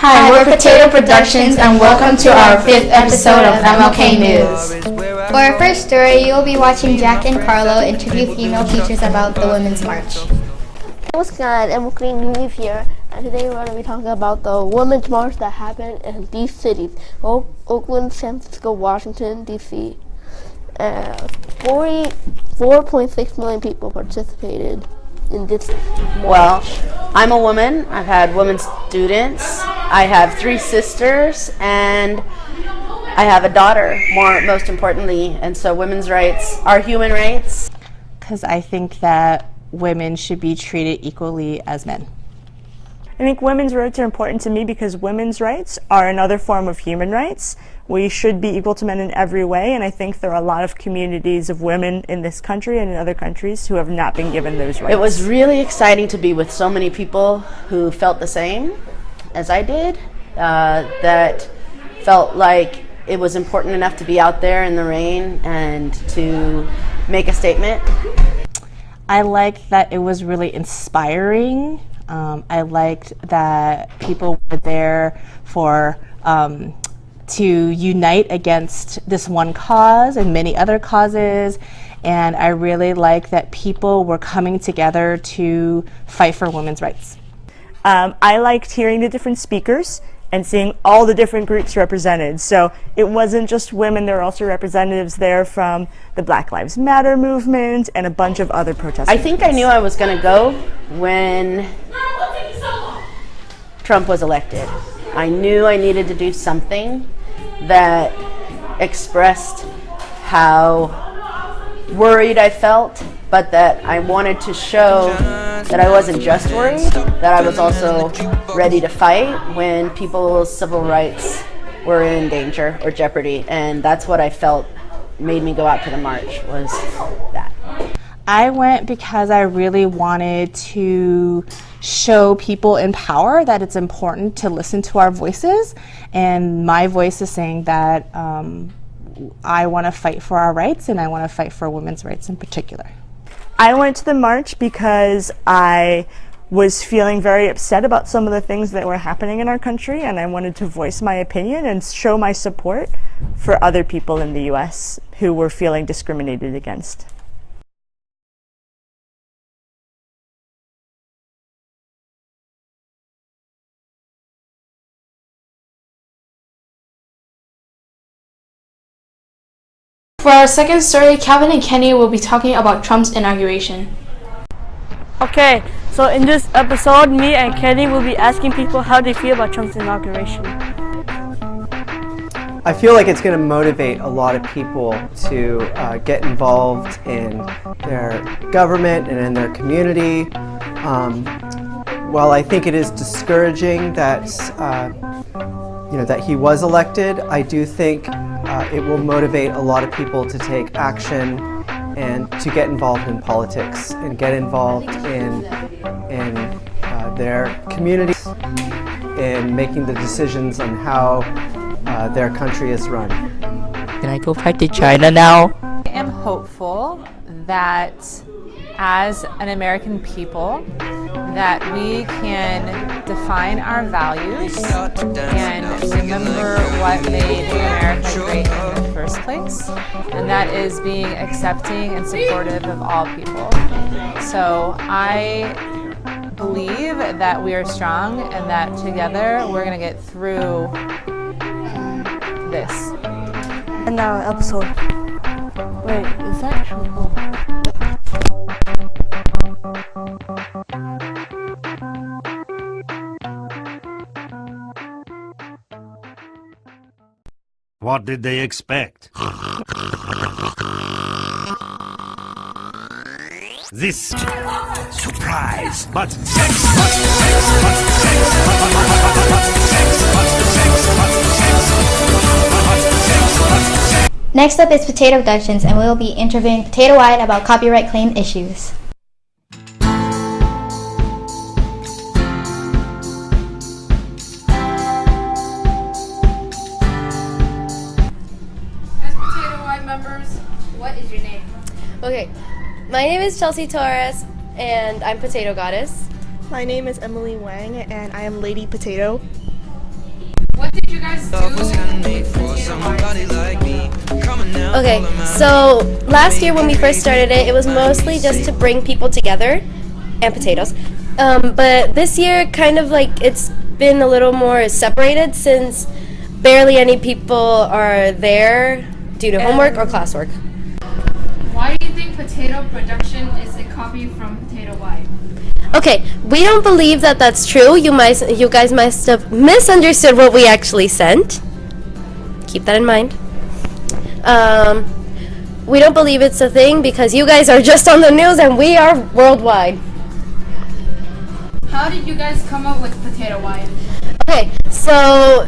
Hi, we're Potato Productions and welcome to our 5th episode of MLK News. For our first story, you'll be watching Jack and Carlo interview female teachers about the Women's March. What's good, MLK News here, and today we're going to be talking about the Women's March that happened in these cities: Oakland, San Francisco, Washington, D.C. 4.6 million people participated in this march. Well, I'm a woman. I've had women students. I have 3 sisters, and I have a daughter, most importantly. And so women's rights are human rights. Because I think that women should be treated equally as men. I think women's rights are important to me because women's rights are another form of human rights. We should be equal to men in every way, and I think there are a lot of communities of women in this country and in other countries who have not been given those rights. It was really exciting to be with so many people who felt the same as I did, that felt like it was important enough to be out there in the rain and to make a statement. I liked that it was really inspiring. I liked that people were there for to unite against this one cause and many other causes, and I really like that people were coming together to fight for women's rights. I liked hearing the different speakers and seeing all the different groups represented. So it wasn't just women, there were also representatives there from the Black Lives Matter movement and a bunch of other protest I think I knew I was going to go when Trump was elected. I knew I needed to do something that expressed how worried I felt, but that I wanted to show that I wasn't just worried, that I was also ready to fight when people's civil rights were in danger or jeopardy. And that's what I felt made me go out to the march, was that. I went because I really wanted to show people in power that it's important to listen to our voices, and my voice is saying that I want to fight for our rights, and I want to fight for women's rights in particular. I went to the march because I was feeling very upset about some of the things that were happening in our country, and I wanted to voice my opinion and show my support for other people in the U.S. who were feeling discriminated against. For our second story, Calvin and Kenny will be talking about Trump's inauguration. Okay, so in this episode, me and Kenny will be asking people how they feel about Trump's inauguration. I feel like it's going to motivate a lot of people to get involved in their government and in their community. While I think it is discouraging that that he was elected, I do think it will motivate a lot of people to take action and to get involved in politics and get involved in their communities, in making the decisions on how their country is run. Can I go back to China now? I am hopeful that as an American people that we can define our values and remember what made America great in the first place, and that is being accepting and supportive of all people. So I believe that we are strong and that together we're going to get through this. And now episode. Wait, is that true? What did they expect? This surprise, but Next up is Potato Productions, and we will be interviewing Potato White about copyright claim issues. As Potato White members, what is your name? Okay, my name is Chelsea Torres, and I'm Potato Goddess. My name is Emily Wang, and I am Lady Potato. What did you guys do? Okay, so last year when we first started it, it was mostly just to bring people together and potatoes. But this year, kind of like it's been a little more separated since barely any people are there due to homework or classwork. Why do you think potato production is a copy from Potato Wide? Okay, we don't believe that that's true. You guys must have misunderstood what we actually sent. Keep that in mind. We don't believe it's a thing because you guys are just on the news and we are worldwide. How did you guys come up with Potato Wide? Okay, so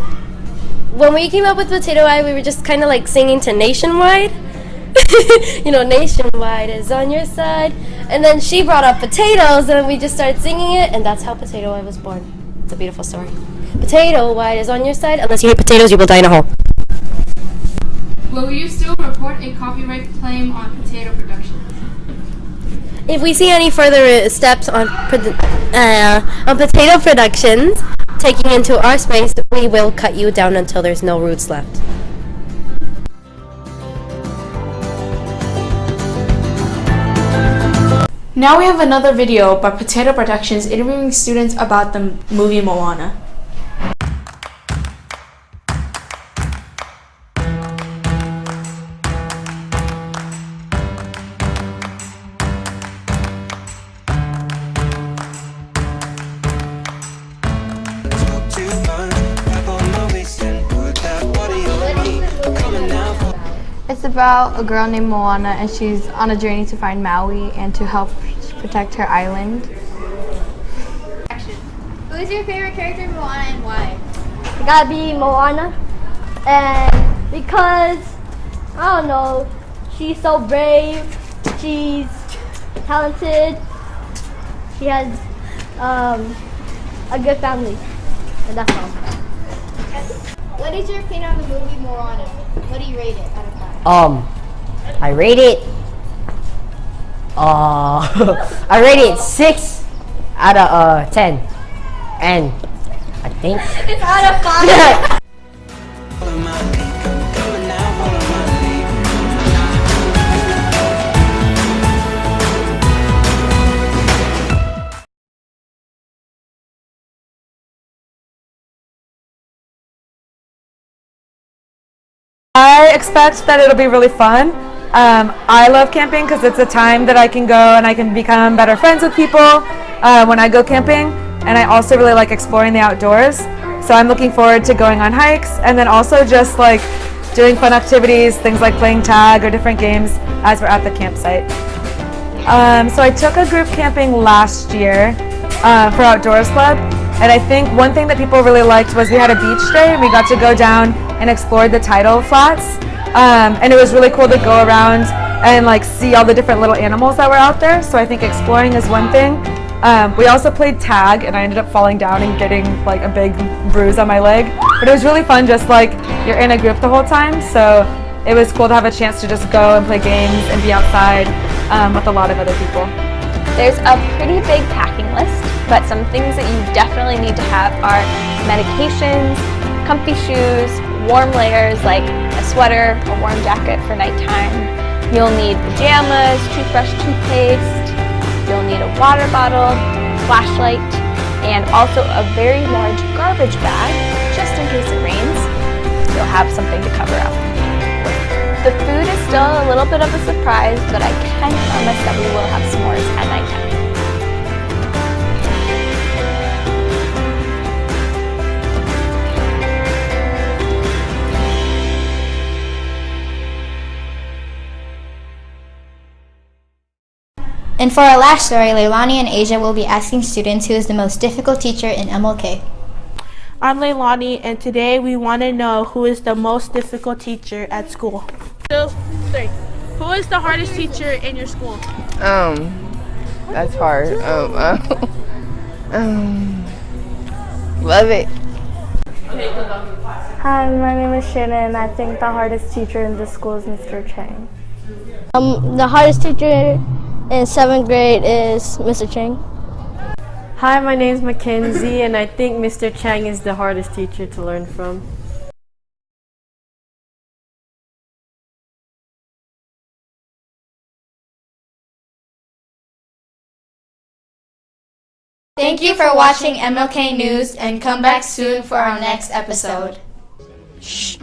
when we came up with Potato Wide, we were just kind of like singing to Nationwide. You know, Nationwide is on your side. And then she brought up potatoes and we just started singing it, and that's how Potato Wide was born. It's a beautiful story. Potato Wide is on your side. Unless you hate potatoes, you will die in a hole. Will you still report a copyright claim on potato production? If we see any further steps on potato productions taking into our space, we will cut you down until there's no roots left. Now we have another video by Potato Productions interviewing students about the movie Mallanna. It's about a girl named Mallanna, and she's on a journey to find Maui and to help protect her island. Who is your favorite character in Moana and why? It gotta be Mallanna, and because I don't know, she's so brave, she's talented, she has a good family, and that's all. What is your opinion on the movie Moana? What do you rate it out of 5? I rate it. I rate it 6 out of 10, and I think It's out of 5. I expect that it'll be really fun. I love camping because it's a time that I can go and I can become better friends with people when I go camping, and I also really like exploring the outdoors. So I'm looking forward to going on hikes and then also just like doing fun activities, things like playing tag or different games as we're at the campsite. So I took a group camping last year for Outdoors Club, and I think one thing that people really liked was we had a beach day and we got to go down and explore the tidal flats, and it was really cool to go around and like see all the different little animals that were out there. So I think exploring is one thing. We also played tag, and I ended up falling down and getting like a big bruise on my leg, but it was really fun, just like you're in a group the whole time, so it was cool to have a chance to just go and play games and be outside with a lot of other people. There's a pretty big packing list, but some things that you definitely need to have are medications, comfy shoes, warm layers like a sweater, a warm jacket for nighttime. You'll need pajamas, toothbrush, toothpaste. You'll need a water bottle, flashlight, and also a very large garbage bag, just in case it rains. You'll have something to cover up. The food is still a little bit of a surprise, but I can promise that we will have s'mores at nighttime. And for our last story, Leilani and Asia will be asking students who is the most difficult teacher in MLK. I'm Leilani, and today we want to know who is the most difficult teacher at school. 2, 3. Who is the hardest teacher in your school? That's hard. Love it. Hi, my name is Shannon, and I think the hardest teacher in this school is Mr. Chang. The hardest teacher in 7th grade is Mr. Chang. Hi, my name's Mackenzie, and I think Mr. Chang is the hardest teacher to learn from. Thank you for watching MLK News, and come back soon for our next episode. Shh.